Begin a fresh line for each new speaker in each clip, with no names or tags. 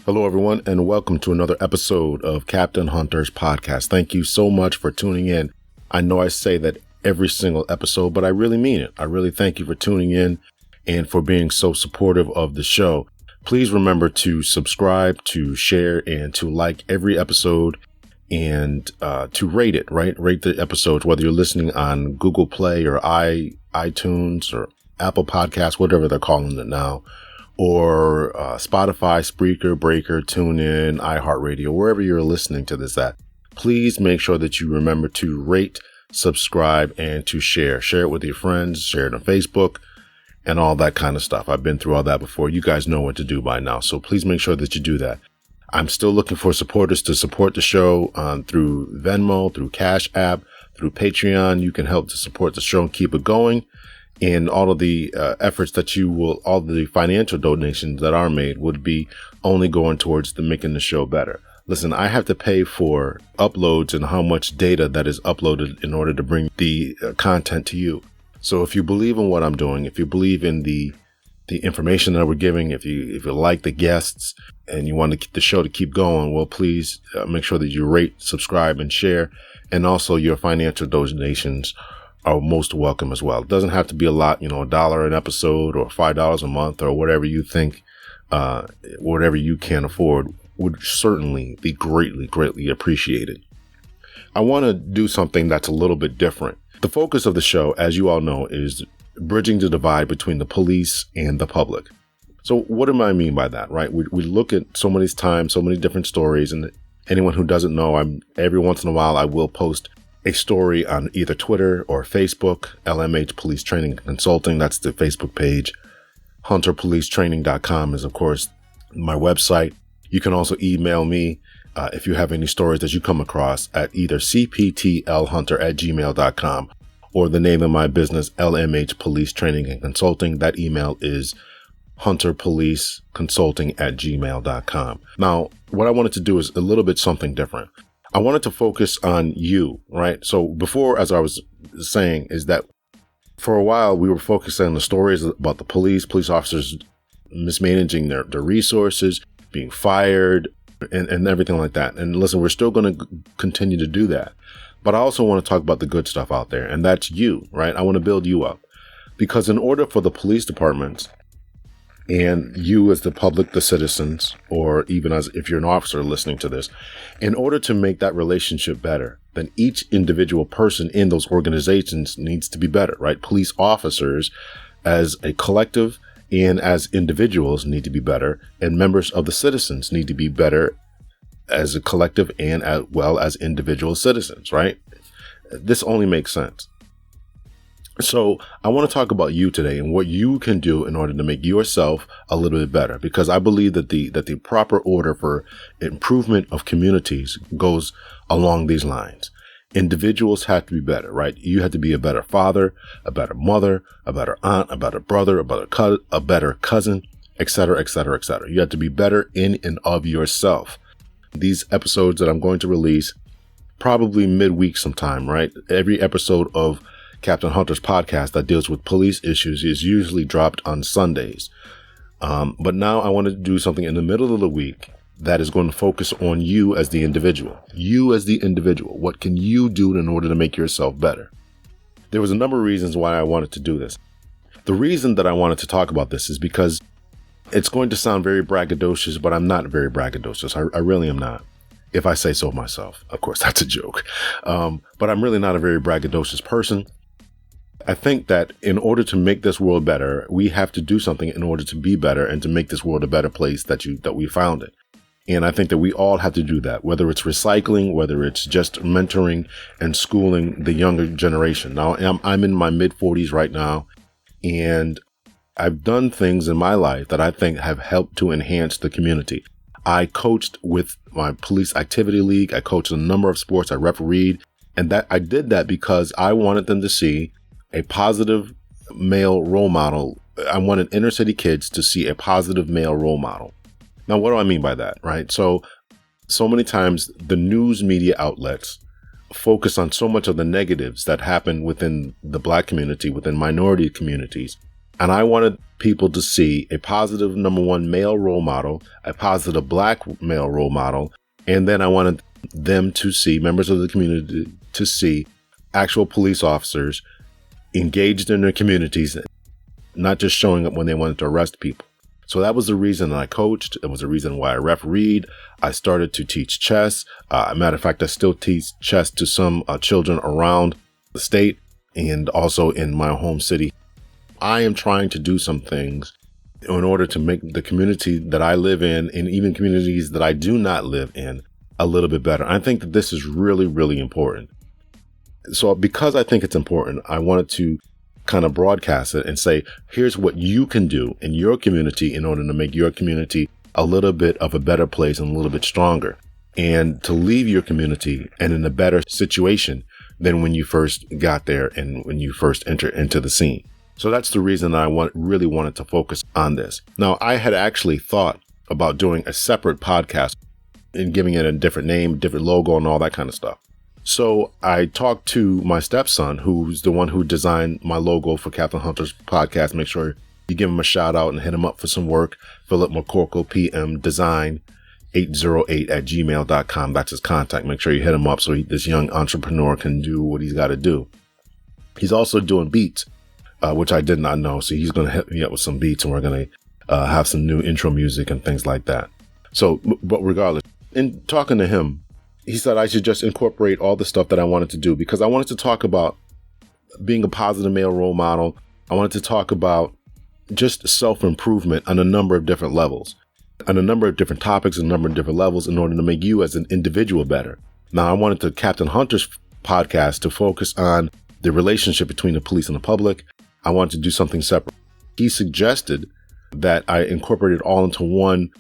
Hello, everyone, and welcome to another episode of Captain Hunter's podcast. Thank you so much for tuning in. I know I say that every single episode, but I really mean it. I really thank you for tuning in and for being so supportive of the show. Please remember to subscribe, to share, and to like every episode and to rate it, right? Rate the episodes, whether you're listening on Google Play or iTunes or Apple Podcasts, whatever they're calling it now, or Spotify, Spreaker, Breaker, TuneIn, iHeartRadio, wherever you're listening to this at. Please make sure that you remember to rate, subscribe, and to share. Share it with your friends, share it on Facebook, and all that kind of stuff. I've been through all that before. You guys know what to do by now, so please make sure that you do that. I'm still looking for supporters to support the show through Venmo, through Cash App, through Patreon. You can help to support the show and keep it going. And all of the efforts that all the financial donations that are made would be only going towards making the show better. Listen, I have to pay for uploads and how much data that is uploaded in order to bring the content to you. So if you believe in what I'm doing, if you believe in the information that we're giving, if you like the guests and you want the show to keep going, well, please make sure that you rate, subscribe, and share. And also your financial donations are most welcome as well. It doesn't have to be a lot, $1 an episode or $5 a month or whatever you think, whatever you can afford would certainly be greatly, greatly appreciated. I want to do something that's a little bit different. The focus of the show, as you all know, is bridging the divide between the police and the public. So what do I mean by that, right? We look at so many times, so many different stories, and anyone who doesn't know, every once in a while I will post a story on either Twitter or Facebook, LMH Police Training and Consulting. That's the Facebook page. HunterPoliceTraining.com is, of course, my website. You can also email me if you have any stories that you come across at either cptlhunter@gmail.com or the name of my business, LMH Police Training and Consulting. That email is hunterpoliceconsulting@gmail.com. Now, what I wanted to do is a little bit something different. I wanted to focus on you, right? So before, as I was saying, is that for a while we were focusing on the stories about the police officers mismanaging their resources, being fired, and everything like that. And listen, we're still going to continue to do that. But I also want to talk about the good stuff out there, and that's you, right? I want to build you up. Because in order for the police departments and you as the public, the citizens, or even as if you're an officer listening to this, in order to make that relationship better, then each individual person in those organizations needs to be better, right? Police officers as a collective and as individuals need to be better, and members of the citizens need to be better as a collective and as well as individual citizens, right? This only makes sense. So I want to talk about you today and what you can do in order to make yourself a little bit better, because I believe that the proper order for improvement of communities goes along these lines. Individuals have to be better, right? You have to be a better father, a better mother, a better aunt, a better brother, a better cousin, etc., etc., etc. You have to be better in and of yourself. These episodes that I'm going to release probably midweek sometime, right? Every episode of Captain Hunter's podcast that deals with police issues is usually dropped on Sundays. But now I want to do something in the middle of the week that is going to focus on you as the individual. You as the individual. What can you do in order to make yourself better? There was a number of reasons why I wanted to do this. The reason that I wanted to talk about this is because it's going to sound very braggadocious, but I'm not very braggadocious. I really am not. If I say so myself. Of course, that's a joke. But I'm really not a very braggadocious person. I think that in order to make this world better, we have to do something in order to be better and to make this world a better place that we found it. And I think that we all have to do that, whether it's recycling, whether it's just mentoring and schooling the younger generation. Now, I'm in my mid-40s right now, and I've done things in my life that I think have helped to enhance the community. I coached with my police activity league. I coached a number of sports. I refereed, and that I did that because I wanted them to see a positive male role model. I wanted inner city kids to see a positive male role model. Now, what do I mean by that, right? So many times the news media outlets focus on so much of the negatives that happen within the Black community, within minority communities. And I wanted people to see a positive, number one, male role model, a positive black male role model. And then I wanted them to see, members of the community, to see actual police officers engaged in their communities, not just showing up when they wanted to arrest people. So that was the reason that I coached. It was the reason why I refereed. I started to teach chess. Matter of fact, I still teach chess to some children around the state and also in my home city. I am trying to do some things in order to make the community that I live in, and even communities that I do not live in, a little bit better. I think that this is really, really important. So because I think it's important, I wanted to kind of broadcast it and say, here's what you can do in your community in order to make your community a little bit of a better place and a little bit stronger, and to leave your community and in a better situation than when you first got there and when you first entered into the scene. So that's the reason I really wanted to focus on this. Now, I had actually thought about doing a separate podcast and giving it a different name, different logo, and all that kind of stuff. So I talked to my stepson, who's the one who designed my logo for Captain Hunter's podcast. Make sure you give him a shout out and hit him up for some work. Philip McCorkle, PM Design 808@gmail.com. That's his contact. Make sure you hit him up so this young entrepreneur can do what he's got to do. He's also doing beats, which I did not know. So he's going to hit me up with some beats, and we're going to have some new intro music and things like that. So, but regardless, in talking to him, he said I should just incorporate all the stuff that I wanted to do, because I wanted to talk about being a positive male role model. I wanted to talk about just self-improvement on a number of different levels, on a number of different topics, and a number of different levels in order to make you as an individual better. Now, I wanted the Captain Hunter's podcast to focus on the relationship between the police and the public. I wanted to do something separate. He suggested that I incorporate it all into one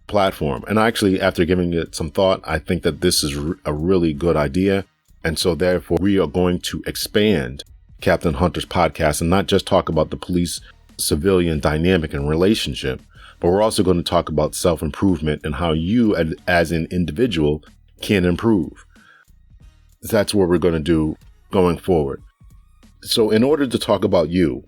platform. And actually, after giving it some thought, I think that this is a really good idea. And so therefore, we are going to expand Captain Hunter's podcast and not just talk about the police civilian dynamic and relationship, but we're also going to talk about self-improvement and how you as an individual can improve. That's what we're going to do going forward. So in order to talk about you,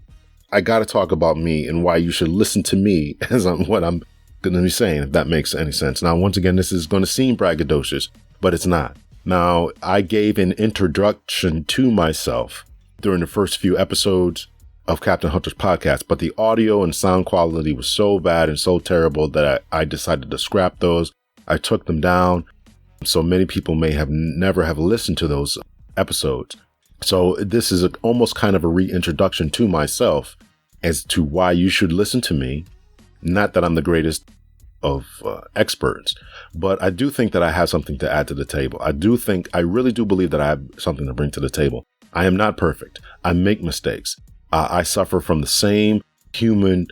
I got to talk about me and why you should listen to me as what I'm going to be saying, if that makes any sense. Now, once again, this is going to seem braggadocious, but it's not. Now, I gave an introduction to myself during the first few episodes of Captain Hunter's podcast, but the audio and sound quality was so bad and so terrible that I decided to scrap those. I took them down. So many people may have never have listened to those episodes. So this is almost kind of a reintroduction to myself as to why you should listen to me. Not that I'm the greatest of experts, but I do think that I have something to add to the table. I really do believe that I have something to bring to the table. I am not perfect. I make mistakes. I suffer from the same human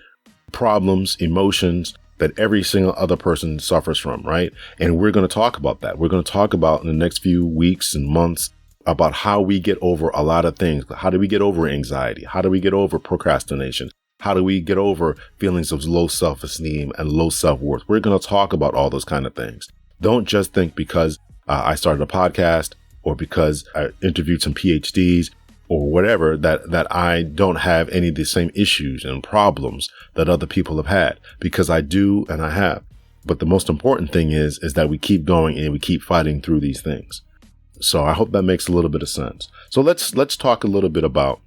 problems, emotions that every single other person suffers from, right? And we're going to talk about that. We're going to talk about in the next few weeks and months about how we get over a lot of things. How do we get over anxiety? How do we get over procrastination? How do we get over feelings of low self-esteem and low self-worth? We're going to talk about all those kind of things. Don't just think because I started a podcast or because I interviewed some PhDs or whatever that I don't have any of the same issues and problems that other people have had, because I do and I have. But the most important thing is that we keep going and we keep fighting through these things. So I hope that makes a little bit of sense. So let's talk a little bit about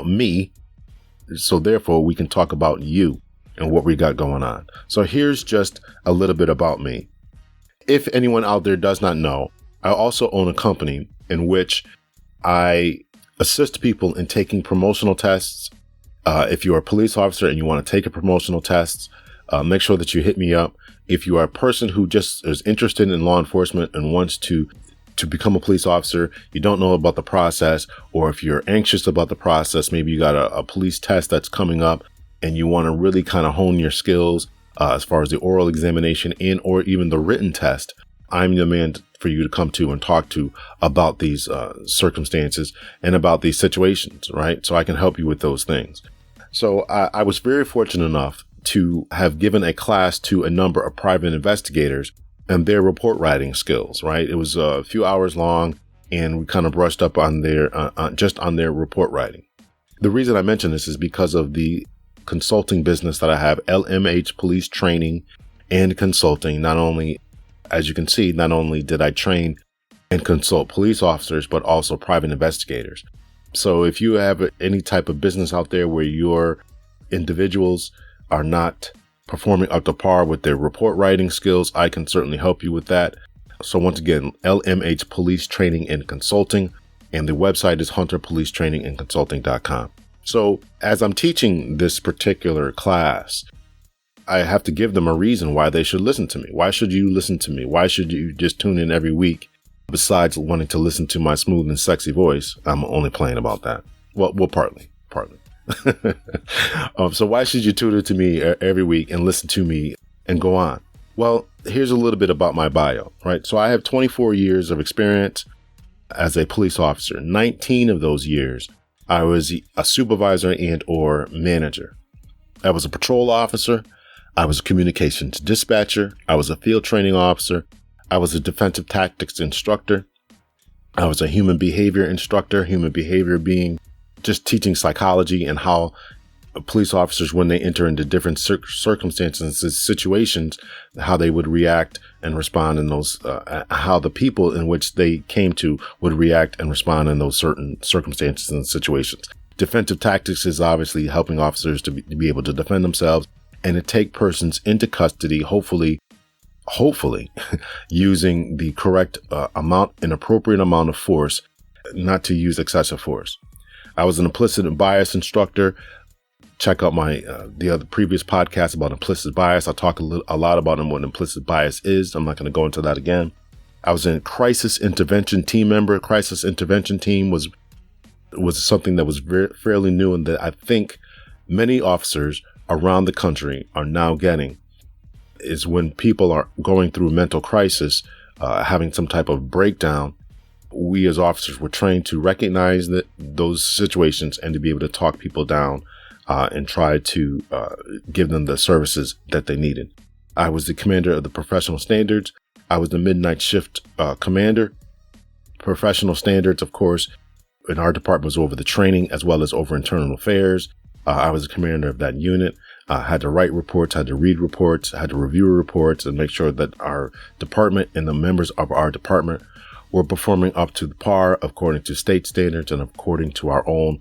me. So therefore we can talk about you and what we got going on. So here's just a little bit about me. If anyone out there does not know, I also own a company in which I assist people in taking promotional tests. If you're a police officer and you want to take a promotional test, make sure that you hit me up. If you are a person who just is interested in law enforcement and wants to become a police officer, you don't know about the process, or if you're anxious about the process, maybe you got a police test that's coming up and you want to really kind of hone your skills as far as the oral examination and or even the written test, I'm the man for you to come to and talk to about these circumstances and about these situations, right? So I can help you with those things. So I was very fortunate enough to have given a class to a number of private investigators and their report writing skills, right? It was a few hours long, and we kind of brushed up on their just on their report writing. The reason I mention this is because of the consulting business that I have, LMH Police Training and Consulting. Not only, as you can see, not only did I train and consult police officers, but also private investigators. So if you have any type of business out there where your individuals are not performing up to par with their report writing skills, I can certainly help you with that. So once again, LMH Police Training and Consulting, and the website is hunterpolicetrainingandconsulting.com. So as I'm teaching this particular class, I have to give them a reason why they should listen to me. Why should you listen to me? Why should you just tune in every week? Besides wanting to listen to my smooth and sexy voice, I'm only playing about that. Well, partly. So why should you tune in to me every week and listen to me and go on? Well, here's a little bit about my bio, right? So I have 24 years of experience as a police officer. 19 of those years, I was a supervisor and or manager. I was a patrol officer. I was a communications dispatcher. I was a field training officer. I was a defensive tactics instructor. I was a human behavior instructor, human behavior being just teaching psychology and how police officers, when they enter into different circumstances and situations, how they would react and respond in those, how the people in which they came to would react and respond in those certain circumstances and situations. Defensive tactics is obviously helping officers to be able to defend themselves and to take persons into custody, hopefully using the correct an appropriate amount of force, not to use excessive force. I was an implicit bias instructor. Check out my the other previous podcast about implicit bias. I talk a lot about what implicit bias is. I'm not going to go into that again. I was a crisis intervention team member. Crisis intervention team was something that was fairly new, and that I think many officers around the country are now getting. Is when people are going through mental crisis, having some type of breakdown, we as officers were trained to recognize those situations and to be able to talk people down and try to give them the services that they needed. I was the commander of the professional standards. I was the midnight shift commander. Professional standards, of course, in our department was over the training as well as over internal affairs. I was the commander of that unit. Had to write reports, had to read reports, had to review reports and make sure that our department and the members of our department were performing up to the par according to state standards and according to our own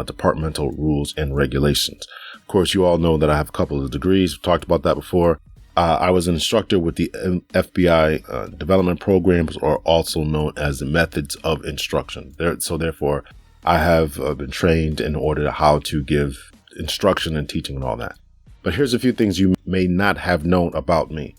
departmental rules and regulations. Of course, you all know that I have a couple of degrees. We've talked about that before. I was an instructor with the FBI development programs, or also known as the methods of instruction. So therefore, I have been trained in order to how to give instruction and teaching and all that. But here's a few things you may not have known about me.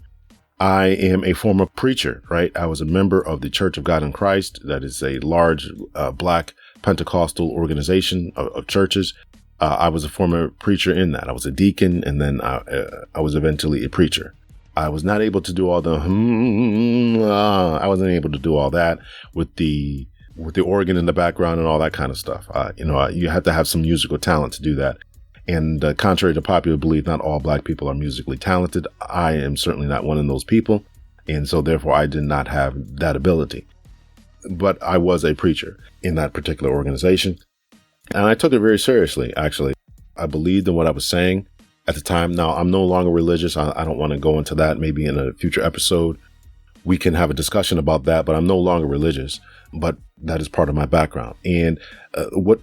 I am a former preacher, right? I was a member of the Church of God in Christ. That is a large Black Pentecostal organization of churches. I was a former preacher in that. I was a deacon, and then I was eventually a preacher. I was not able to do all the I wasn't able to do all that with the organ in the background and all that kind of stuff. You have to have some musical talent to do that. And contrary to popular belief, not all Black people are musically talented. I am certainly not one of those people. And so therefore, I did not have that ability. But I was a preacher in that particular organization. And I took it very seriously, actually. I believed in what I was saying at the time. Now, I'm no longer religious. I don't want to go into that. Maybe in a future episode, we can have a discussion about that. But I'm no longer religious. But that is part of my background. And what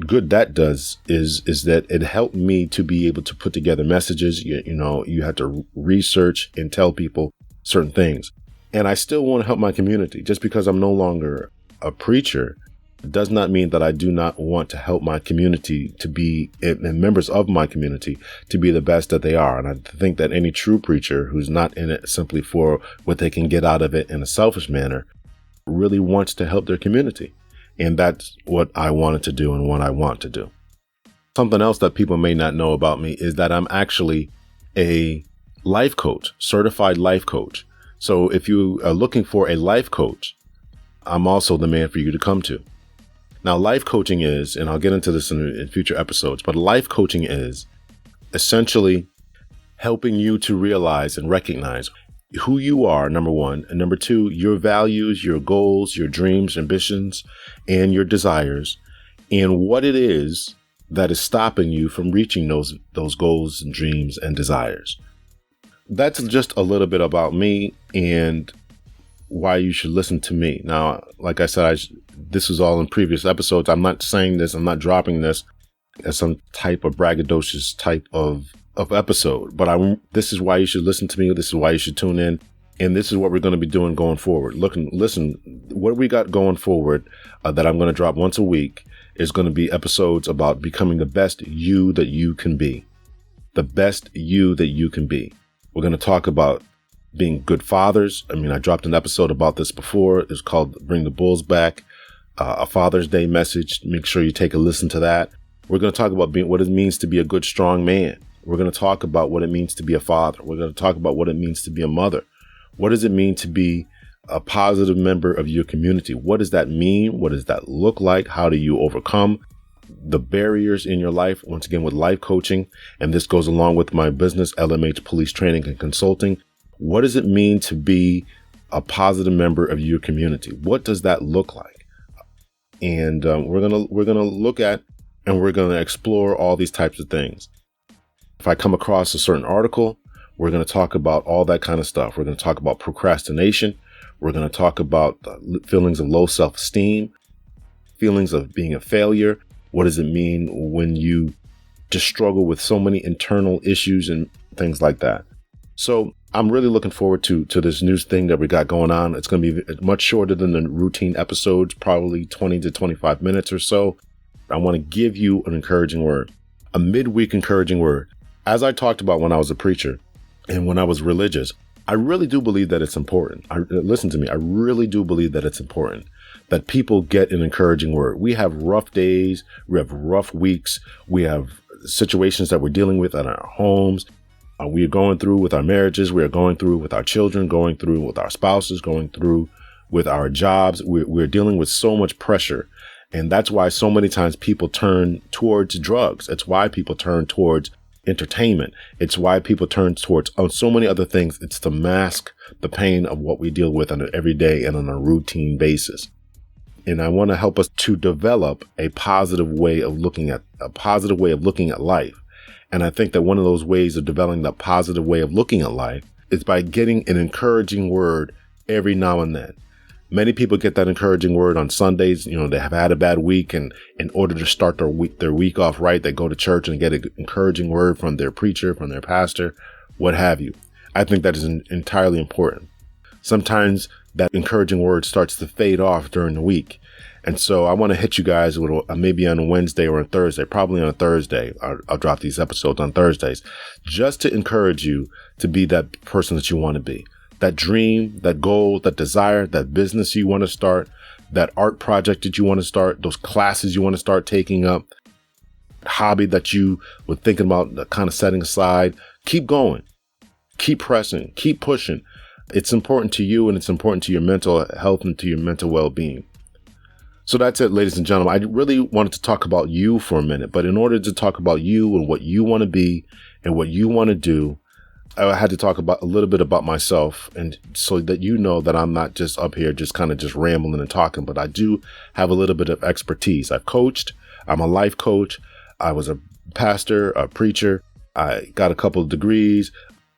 good that does is that it helped me to be able to put together messages. You had to research and tell people certain things. And I still want to help my community. Just because I'm no longer a preacher does not mean that I do not want to help my community to be, and members of my community to be the best that they are. And I think that any true preacher who's not in it simply for what they can get out of it in a selfish manner really wants to help their community. And that's what I wanted to do and what I want to do. Something else that people may not know about me is that I'm actually a life coach, certified life coach. So if you are looking for a life coach, I'm also the man for you to come to. Now, life coaching is, and I'll get into this in future episodes, but life coaching is essentially helping you to realize and recognize who you are, number one, and number two, your values, your goals, your dreams, ambitions, and your desires, and what it is that is stopping you from reaching those goals and dreams and desires. That's just a little bit about me and why you should listen to me. Now, like I said, this was all in previous episodes. I'm not saying this, I'm not dropping this as some type of braggadocious type of episode, but this is why you should listen to me. This is why you should tune in. And this is what we're going to be doing going forward. Listen, what we got going forward that I'm going to drop once a week is going to be episodes about becoming the best you that you can be. The best you that you can be. We're going to talk about being good fathers. I dropped an episode about this before. It's called Bring the Bulls Back, a Father's Day message. Make sure you take a listen to that. We're going to talk about what it means to be a good, strong man. We're going to talk about what it means to be a father. We're going to talk about what it means to be a mother. What does it mean to be a positive member of your community? What does that mean? What does that look like? How do you overcome the barriers in your life? Once again, with life coaching, and this goes along with my business, LMH Police Training and Consulting. What does it mean to be a positive member of your community? What does that look like? And we're gonna look at and we're gonna explore all these types of things. If I come across a certain article, we're going to talk about all that kind of stuff. We're going to talk about procrastination. We're going to talk about feelings of low self-esteem, feelings of being a failure. What does it mean when you just struggle with so many internal issues and things like that? So I'm really looking forward to this new thing that we got going on. It's going to be much shorter than the routine episodes, probably 20 to 25 minutes or so. I want to give you an encouraging word, a midweek encouraging word. As I talked about when I was a preacher, and when I was religious, I really do believe that it's important. Listen to me. I really do believe that it's important that people get an encouraging word. We have rough days. We have rough weeks. We have situations that we're dealing with in our homes. We are going through with our marriages. We are going through with our children, going through with our spouses, going through with our jobs. We're dealing with so much pressure. And that's why so many times people turn towards drugs. It's why people turn towards entertainment. It's why people turn towards so many other things. It's to mask the pain of what we deal with on an everyday and on a routine basis. And I want to help us to develop a positive way of looking at life. And I think that one of those ways of developing that positive way of looking at life is by getting an encouraging word every now and then. Many people get that encouraging word on Sundays. They have had a bad week, and in order to start their week off right, they go to church and get an encouraging word from their preacher, from their pastor, what have you. I think that is entirely important. Sometimes that encouraging word starts to fade off during the week. And so I want to hit you guys with maybe on a Wednesday or a Thursday, probably on a Thursday. I'll drop these episodes on Thursdays, just to encourage you to be that person that you want to be. That dream, that goal, that desire, that business you want to start, that art project that you want to start, those classes you want to start taking up, hobby that you were thinking about kind of setting aside. Keep going, keep pressing, keep pushing. It's important to you, and it's important to your mental health and to your mental well-being. So that's it, ladies and gentlemen. I really wanted to talk about you for a minute, but in order to talk about you and what you want to be and what you want to do, I had to talk about a little bit about myself, and so that you know that I'm not just up here just kind of just rambling and talking, but I do have a little bit of expertise. I've coached. I'm a life coach. I was a pastor, a preacher. I got a couple of degrees.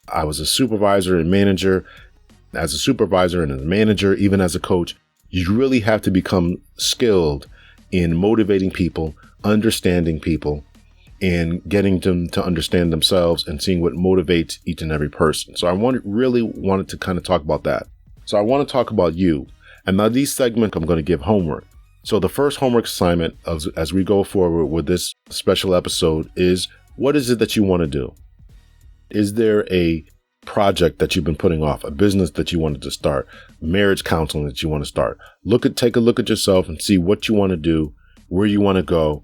I was a supervisor and manager. As a supervisor and as a manager, even as a coach, you really have to become skilled in motivating people, understanding people, and getting them to understand themselves and seeing what motivates each and every person. So I really wanted to kind of talk about that. So I want to talk about you. And now these segments, I'm going to give homework. So the first homework assignment as we go forward with this special episode is, what is it that you want to do? Is there a project that you've been putting off, a business that you wanted to start, marriage counseling that you want to start? Take a look at yourself and see what you want to do, where you want to go,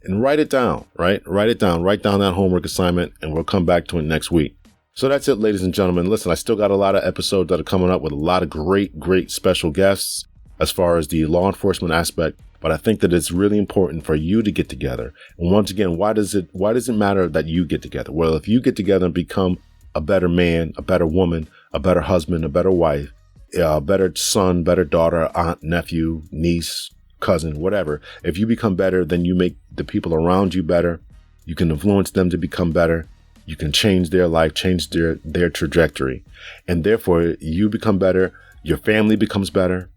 and write it down, right? Write down that homework assignment, and we'll come back to it next week. So that's it, ladies and gentlemen. Listen, I still got a lot of episodes that are coming up with a lot of great special guests as far as the law enforcement aspect. But I think that it's really important for you to get together. And once again, why does it matter that you get together? Well, if you get together and become a better man, a better woman, a better husband, a better wife, a better son, better daughter, aunt, nephew, niece, cousin, whatever. If you become better, then you make the people around you better. You can influence them to become better. You can change their life, change their trajectory. And therefore, you become better. Your family becomes better.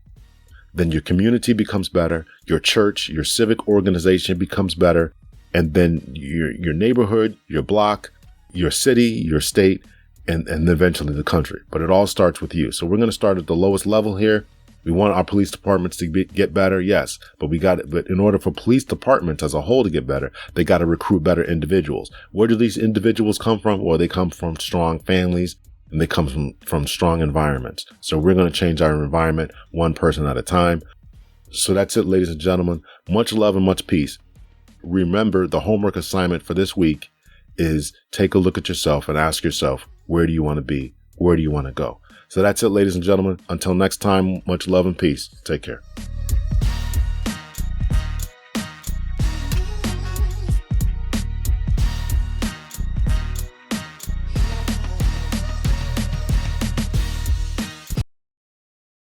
Then your community becomes better. Your church, your civic organization becomes better. And then your neighborhood, your block, your city, your state, and eventually the country. But it all starts with you. So we're going to start at the lowest level here. We want our police departments to get better, yes, but but in order for police departments as a whole to get better, they got to recruit better individuals. Where do these individuals come from? Well, they come from strong families, and they come from strong environments. So we're going to change our environment one person at a time. So that's it, ladies and gentlemen. Much love and much peace. Remember, the homework assignment for this week is take a look at yourself and ask yourself, where do you want to be? Where do you want to go? So that's it, ladies and gentlemen. Until next time, much love and peace. Take care.